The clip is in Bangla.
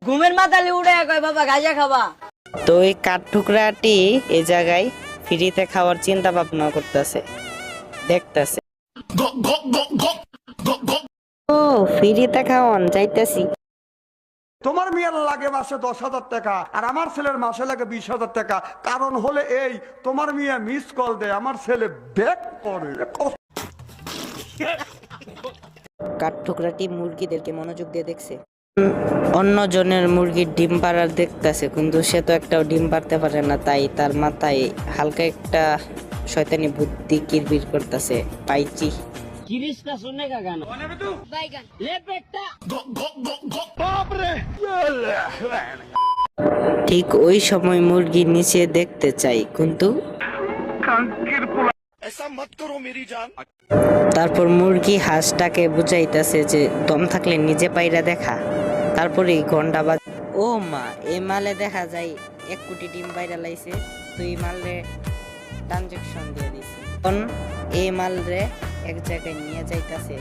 ঘুমের মাথালে উড়ে কয় বাবা গাঁজা খাবা। তো এই কাঠ ঠুকরাটি এই জায়গায় ফ্রিতে খাওয়ার চিন্তা ভাবনা করতেছে, দেখতেছে। ও ফ্রিতে খাওয়ান চাইতেছি। তোমার মেয়ের লাগে মাসে 10,000 টাকা আর আমার ছেলের মাসে লাগে 20,000 টাকা। কারণ হলে এই, তোমার মেয়ে মিস কল দেয়, আমার ছেলে ব্যাক করে। কাঠ ঠুকরাটি মুরগিদেরকে মনোযোগ দিয়ে দেখছে। অন্য জনের মুরগির ডিম পাড়ার দেখতেছে, কিন্তু সে তো একটাও ডিম পারতে পারে না। তাই তার মাথায় হালকা একটা শয়তানি বুদ্ধি কিরবির করতেছে। পাইছি। কিরিশটা শুনে কা গান বাইগান লে পেটটা। ঠিক ওই সময় মুরগির নিচে দেখতে চাই, কিন্তু তারপর মুরগি হাঁসটাকে বুঝাইতেছে যে দম থাকলে নিজে পাইরা দেখা। তারপরেই ঘন্টা বাজ। ও মা, এই মালে দেখা যায় 1 কোটি ডিম বাইরা লাইছে। তো এই মালে ট্রানজাকশন দিয়ে দিছি। এখন এই মাল রে এক জায়গায় নিয়ে যাইতাছে।